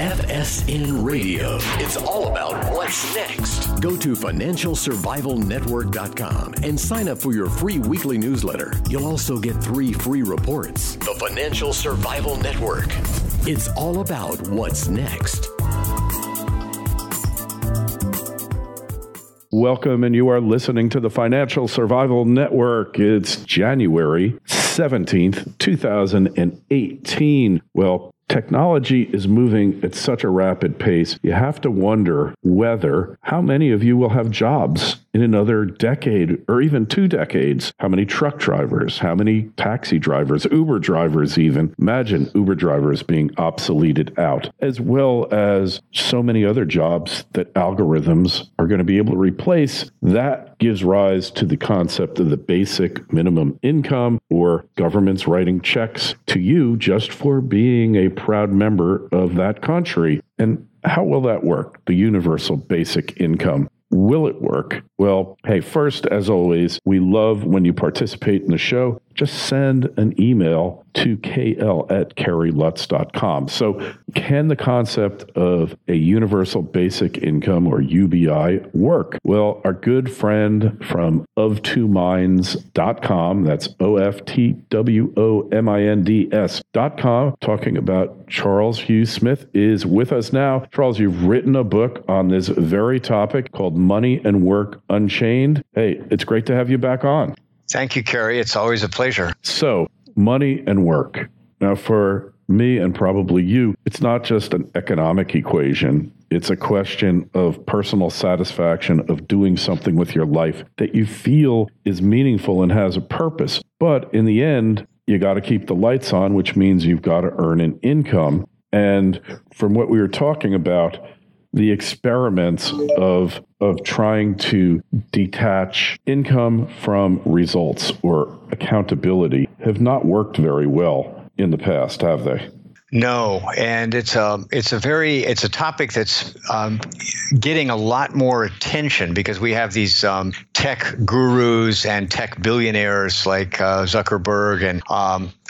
FSN Radio. It's all about what's next. Go to financialsurvivalnetwork.com and sign up for your free weekly newsletter. You'll also get 3 free reports. The Financial Survival Network. It's all about what's next. Welcome, and you are listening to the Financial Survival Network. It's January 17th, 2018. Well, technology is moving at such a rapid pace, you have to wonder whether how many of you will have jobs in another decade or even 2 decades. How many truck drivers, how many taxi drivers, Uber drivers even. Imagine Uber drivers being obsoleted out, as well as so many other jobs that algorithms are going to be able to replace. That gives rise to the concept of the basic minimum income, or governments writing checks to you just for being a proud member of that country. And how will that work? The universal basic income. Will it work? Well, hey, first, as always, we love when you participate in the show. Just send an email to kl@kerrylutz.com. So can the concept of a universal basic income, or UBI, work? Well, our good friend from of2minds.com, that's OFTWOMINDS.com, talking about Charles Hugh Smith, is with us now. Charles, you've written a book on this very topic called Money and Work Unchained. Hey, it's great to have you back on. Thank you, Kerry. It's always a pleasure. So, money and work. Now, for me and probably you, it's not just an economic equation. It's a question of personal satisfaction, of doing something with your life that you feel is meaningful and has a purpose. But in the end, you got to keep the lights on, which means you've got to earn an income. And from what we were talking about, the experiments of trying to detach income from results or accountability have not worked very well in the past, have they? No, and it's a topic that's getting a lot more attention because we have these tech gurus and tech billionaires like Zuckerberg and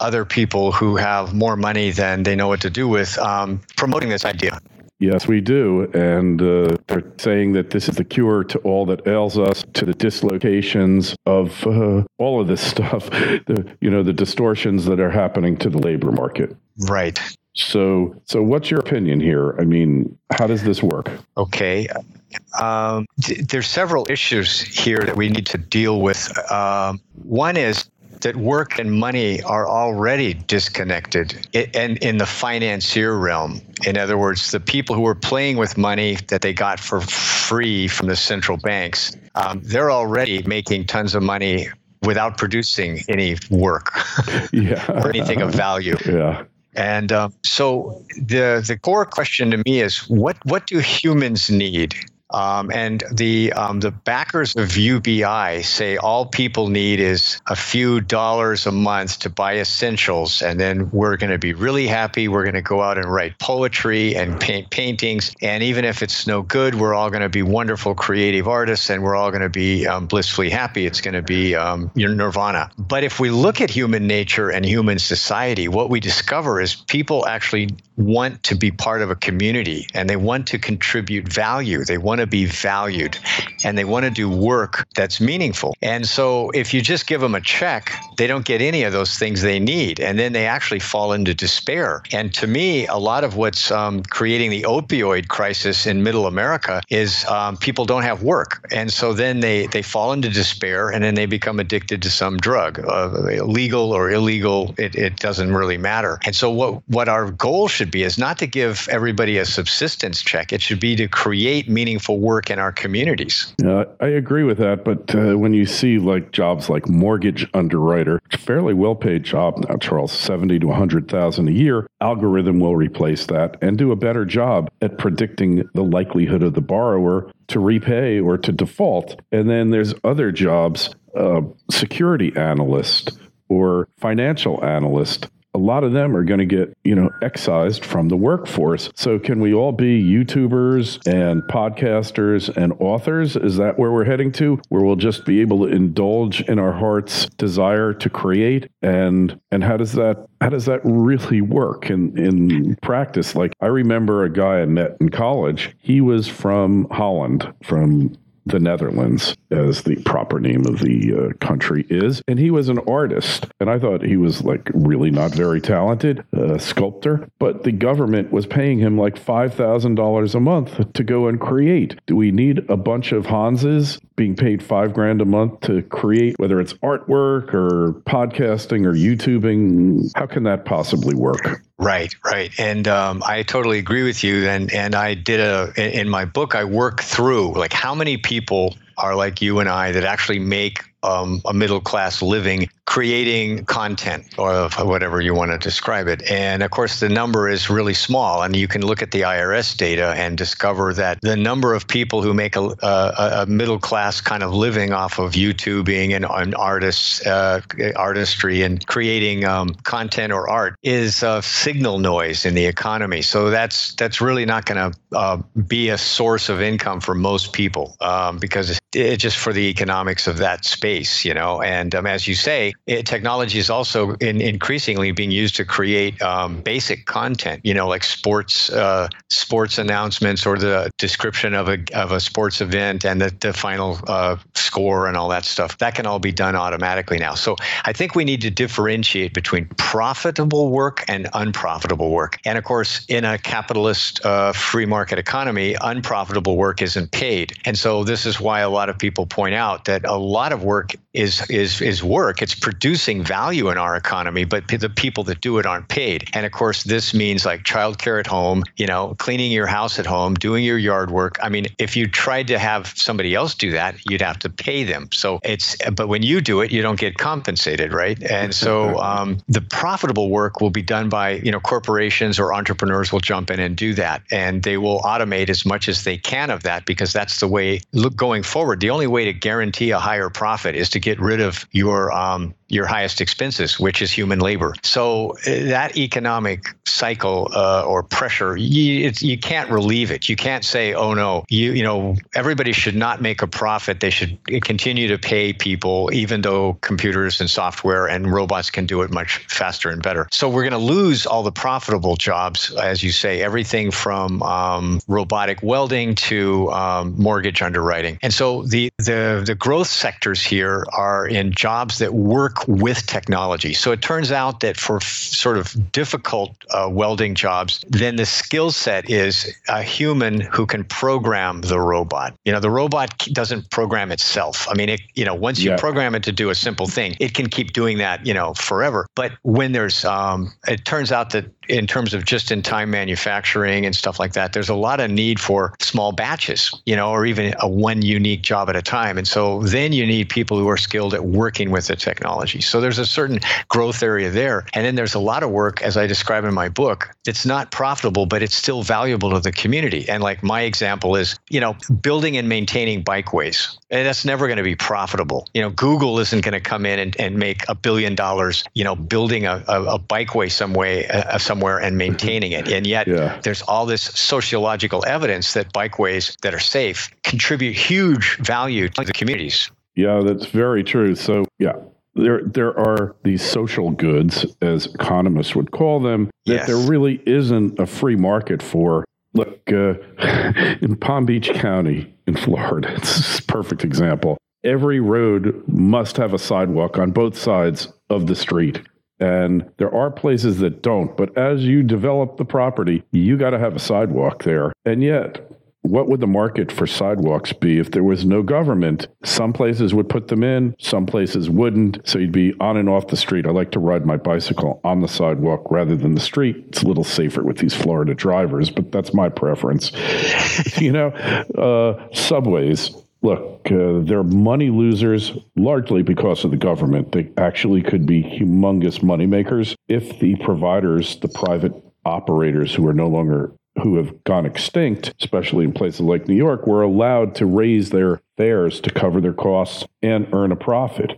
other people who have more money than they know what to do with, promoting this idea. Yes, we do. And they're saying that this is the cure to all that ails us, to the dislocations of all of this stuff, the distortions that are happening to the labor market. Right. So what's your opinion here? I mean, how does this work? Okay. There's several issues here that we need to deal with. One is that work and money are already disconnected in the financier realm. In other words, the people who are playing with money that they got for free from the central banks, they're already making tons of money without producing any work or anything of value. Yeah. And so the core question to me is, what do humans need? And the backers of UBI say all people need is a few dollars a month to buy essentials, and then we're going to be really happy. We're going to go out and write poetry and paint paintings, and even if it's no good, we're all going to be wonderful creative artists, and we're all going to be blissfully happy. It's going to be your nirvana. But if we look at human nature and human society, what we discover is people actually want to be part of a community, and they want to contribute value. They want to be valued, and they want to do work that's meaningful. And so if you just give them a check, they don't get any of those things they need, and then they actually fall into despair. And to me, a lot of what's creating the opioid crisis in middle America is people don't have work. And so then they fall into despair, and then they become addicted to some drug, legal or illegal, it doesn't really matter. And so what our goal should be is not to give everybody a subsistence check. It should be to create meaningful work in our communities. I agree with that, but when you see like jobs like mortgage underwriter, it's a fairly well-paid job now, Charles, $70,000 to $100,000 a year. Algorithm will replace that and do a better job at predicting the likelihood of the borrower to repay or to default. And then there's other jobs, security analyst or financial analyst. a lot of them are going to get, excised from the workforce. So can we all be YouTubers and podcasters and authors? Is that where we're heading to, where we'll just be able to indulge in our heart's desire to create? And how does that really work in practice? Like, I remember a guy I met in college. He was from Holland, from the Netherlands, as the proper name of the country is. And he was an artist. And I thought he was like really not very talented, sculptor. But the government was paying him like $5,000 a month to go and create. Do we need a bunch of Hanses being paid $5,000 a month to create, whether it's artwork or podcasting or YouTubing? How can that possibly work? Right. And I totally agree with you. And I did in my book, I work through like how many people are like you and I that actually make a middle class living creating content, or whatever you want to describe it. And of course, the number is really small. And you can look at the IRS data and discover that the number of people who make a middle class kind of living off of YouTubing and artistry and creating content or art is signal noise in the economy. So that's really not going to be a source of income for most people because it's just for the economics of that space, And as you say, technology is also increasingly being used to create basic content, like sports announcements or the description of a sports event and the final score and all that stuff. That can all be done automatically now. So I think we need to differentiate between profitable work and unprofitable work. And of course, in a capitalist free market economy, unprofitable work isn't paid. And so this is why a lot of people point out that a lot of work is work. It's producing value in our economy, but the people that do it aren't paid. And of course, this means like childcare at home, cleaning your house at home, doing your yard work. I mean, if you tried to have somebody else do that, you'd have to pay them. So but when you do it, you don't get compensated, right? And so the profitable work will be done by, corporations or entrepreneurs will jump in and do that. And they will automate as much as they can of that because that's the way, going forward, the only way to guarantee a higher profit is to get rid of your highest expenses, which is human labor. So that economic cycle or pressure, you can't relieve it. You can't say, oh no, everybody should not make a profit. They should continue to pay people, even though computers and software and robots can do it much faster and better. So we're going to lose all the profitable jobs, as you say, everything from robotic welding to mortgage underwriting. And so the growth sectors here are in jobs that work with technology. So it turns out that for sort of difficult welding jobs, then the skill set is a human who can program the robot. The robot doesn't program itself. I mean, once you program it to do a simple thing, it can keep doing that, forever. But when there's, it turns out that in terms of just-in-time manufacturing and stuff like that, there's a lot of need for small batches, or even one unique job at a time. And so then you need people who are skilled at working with the technology. So there's a certain growth area there. And then there's a lot of work, as I describe in my book, it's not profitable, but it's still valuable to the community. And like my example is, building and maintaining bikeways. And that's never going to be profitable. Google isn't going to come in and make $1 billion, building a bikeway somewhere and maintaining it. And yet there's all this sociological evidence that bikeways that are safe contribute huge value to the communities. Yeah, that's very true. So, there are these social goods, as economists would call them, that there really isn't a free market for. Look, in Palm Beach County in Florida, it's a perfect example. Every road must have a sidewalk on both sides of the street. And there are places that don't. But as you develop the property, you got to have a sidewalk there. And yet, what would the market for sidewalks be if there was no government? Some places would put them in, some places wouldn't. So you'd be on and off the street. I like to ride my bicycle on the sidewalk rather than the street. It's a little safer with these Florida drivers, but that's my preference. Subways. Look, they're money losers largely because of the government. They actually could be humongous moneymakers if the providers, the private operators who have gone extinct, especially in places like New York, were allowed to raise their fares to cover their costs and earn a profit.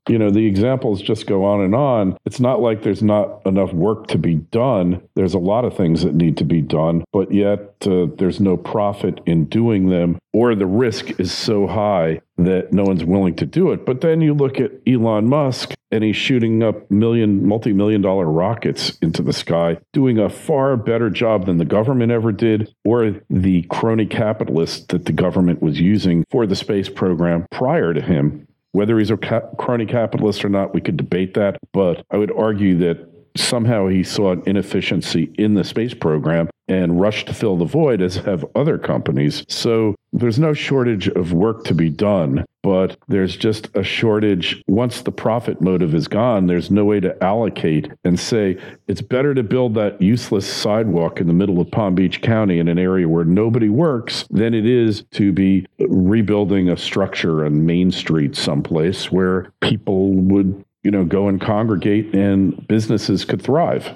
the examples just go on and on. It's not like there's not enough work to be done. There's a lot of things that need to be done, but yet there's no profit in doing them, or the risk is so high that no one's willing to do it. But then you look at Elon Musk, and he's shooting up multi-million-dollar rockets into the sky, doing a far better job than the government ever did, or the crony capitalists that the government was using for the space program prior to him. Whether he's a crony capitalist or not, we could debate that, but I would argue that somehow he saw an inefficiency in the space program and rushed to fill the void, as have other companies. So there's no shortage of work to be done, but there's just a shortage. Once the profit motive is gone, there's no way to allocate and say, it's better to build that useless sidewalk in the middle of Palm Beach County in an area where nobody works than it is to be rebuilding a structure on Main Street someplace where people would go and congregate and businesses could thrive.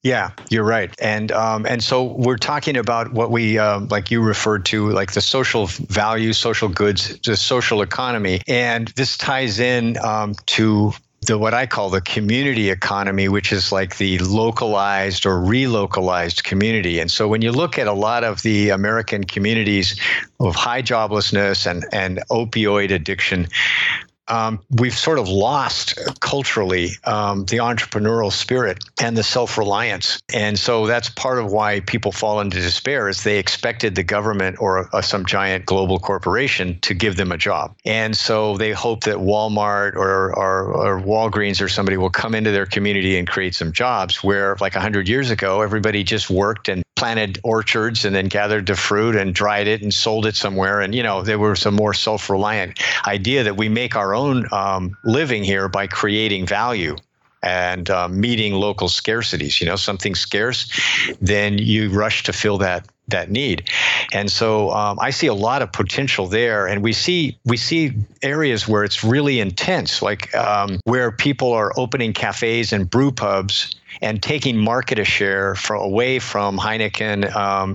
Yeah, you're right. And so we're talking about what we, like you referred to, like the social value, social goods, the social economy. And this ties in to what I call the community economy, which is like the localized or relocalized community. And so when you look at a lot of the American communities of high joblessness and opioid addiction, we've sort of lost culturally the entrepreneurial spirit and the self-reliance. And so that's part of why people fall into despair, is they expected the government or some giant global corporation to give them a job. And so they hope that Walmart or Walgreens or somebody will come into their community and create some jobs, where like 100 years ago, everybody just worked and planted orchards and then gathered the fruit and dried it and sold it somewhere. And, there was a more self-reliant idea that we make our own living here by creating value and meeting local scarcities. Something scarce, then you rush to fill that need. And so I see a lot of potential there. And we see areas where it's really intense, like where people are opening cafes and brew pubs and taking market share away from Heineken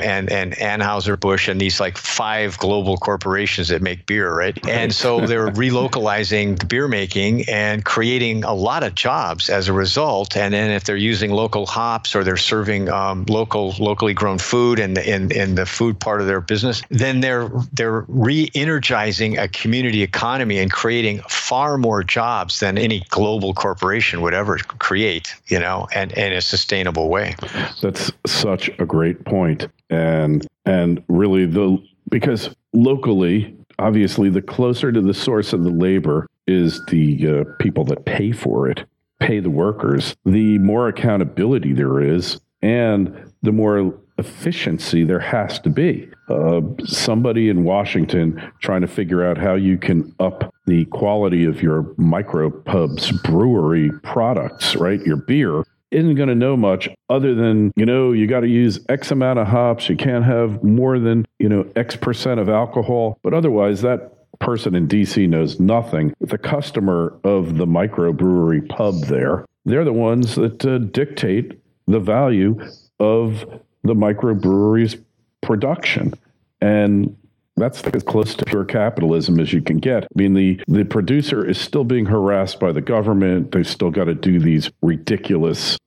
and Anheuser-Busch and these like 5 global corporations that make beer, right? And so they're relocalizing the beer making and creating a lot of jobs as a result. And then if they're using local hops or they're serving locally grown food in the food part of their business, then they're re-energizing a community economy and creating far more jobs than any global corporation would ever create, and in a sustainable way. That's such a great point. And really because locally, obviously, the closer to the source of the labor is the people that pay for it, pay the workers, the more accountability there is, and the more efficiency there has to be. Somebody in Washington trying to figure out how you can up the quality of your micropub's brewery products, right? Your beer isn't going to know much other than, you got to use X amount of hops. You can't have more than, X percent of alcohol. But otherwise, that person in DC knows nothing. The customer of the microbrewery pub they're the ones that dictate the value of the microbrewery's production. And that's as close to pure capitalism as you can get. I mean, the producer is still being harassed by the government. They've still got to do these ridiculous,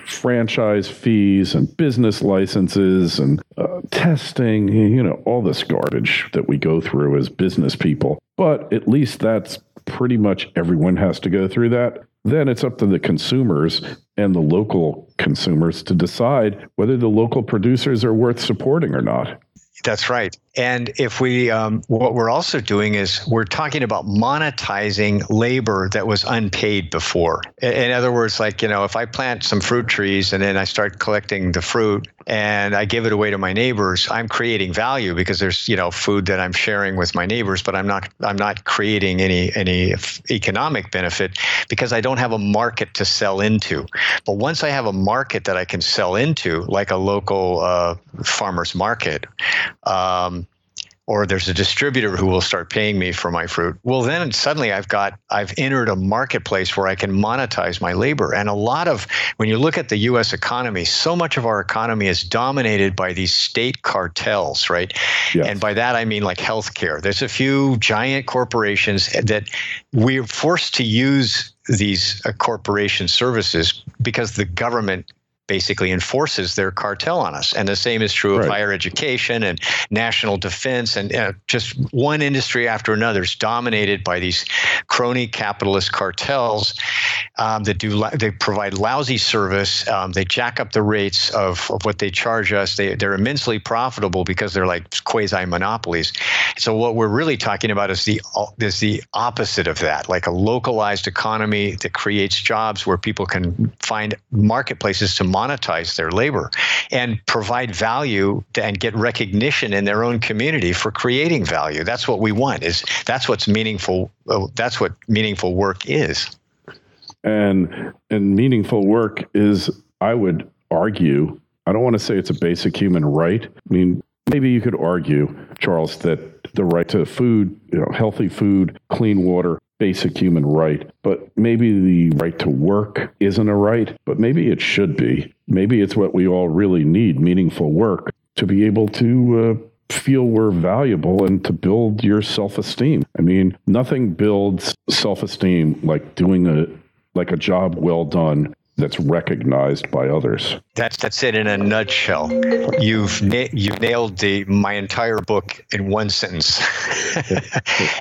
franchise fees and business licenses and testing, all this garbage that we go through as business people. But at least that's pretty much everyone has to go through that. Then it's up to the consumers and the local consumers to decide whether the local producers are worth supporting or not. That's right. And if we, what we're also doing is we're talking about monetizing labor that was unpaid before. In other words, like, if I plant some fruit trees and then I start collecting the fruit and I give it away to my neighbors, I'm creating value because there's, food that I'm sharing with my neighbors, but I'm not creating any economic benefit because I don't have a market to sell into. But once I have a market that I can sell into, like a local farmer's market, or there's a distributor who will start paying me for my fruit. Well, then suddenly I've entered a marketplace where I can monetize my labor. And when you look at the U.S. economy, so much of our economy is dominated by these state cartels, right? Yes. And by that, I mean like healthcare. There's a few giant corporations that we're forced to use these corporation services because the government basically enforces their cartel on us. And the same is true of higher education and national defense, and just one industry after another is dominated by these crony capitalist cartels they provide lousy service. They jack up the rates of what they charge us. They're immensely profitable because they're like quasi monopolies. So what we're really talking about is the opposite of that, like a localized economy that creates jobs where people can find marketplaces to monetize their labor and provide value and get recognition in their own community for creating value. That's what we want. That's what's meaningful. That's what meaningful work is. And meaningful work is, I would argue, I don't want to say it's a basic human right. I mean, maybe you could argue, Charles, that the right to food, healthy food, clean water, basic human right. But maybe the right to work isn't a right, but maybe it should be. Maybe it's what we all really need, meaningful work, to be able to feel we're valuable and to build your self-esteem. I mean, nothing builds self-esteem like doing a job well done that's recognized by others. That's it in a nutshell. You've nailed my entire book in one sentence.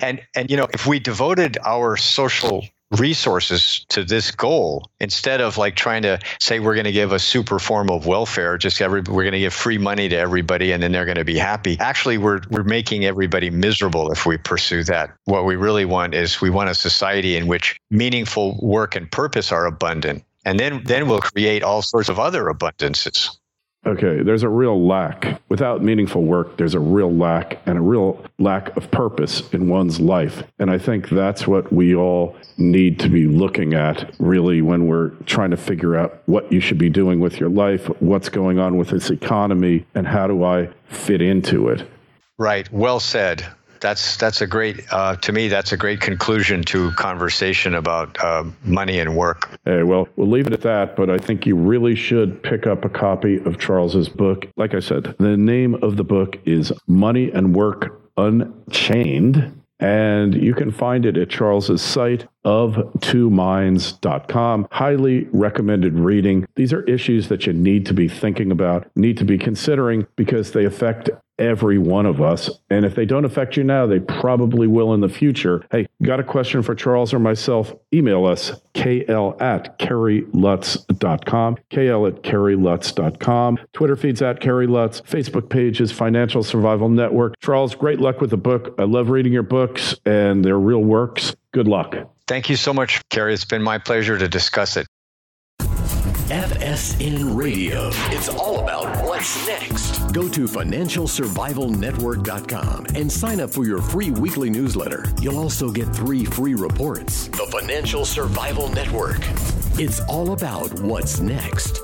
And if we devoted our social resources to this goal, instead of like trying to say we're going to give a super form of welfare, we're going to give free money to everybody and then they're going to be happy. Actually, we're making everybody miserable if we pursue that. What we really want is we want a society in which meaningful work and purpose are abundant. And then we'll create all sorts of other abundances. Okay, there's a real lack. Without meaningful work, there's a real lack and a real lack of purpose in one's life. And I think that's what we all need to be looking at, really, when we're trying to figure out what you should be doing with your life, what's going on with this economy, and how do I fit into it. Right. Well said. That's a great, to me, that's a great conclusion to conversation about money and work. Hey, well, we'll leave it at that, but I think you really should pick up a copy of Charles's book. Like I said, the name of the book is Money and Work Unchained, and you can find it at Charles's site of2minds.com. Highly recommended reading. These are issues that you need to be thinking about, need to be considering, because they affect every one of us. And if they don't affect you now, they probably will in the future. Hey, got a question for Charles or myself? Email us, kl@kerrylutz.com, kl@kerrylutz.com. Twitter feed's @kerrylutz. Facebook page is Financial Survival Network. Charles, great luck with the book. I love reading your books, and they're real works. Good luck. Thank you so much, Kerry. It's been my pleasure to discuss it. FSN Radio. It's all about what's next. Go to financialsurvivalnetwork.com and sign up for your free weekly newsletter. You'll also get 3 free reports. The Financial Survival Network. It's all about what's next.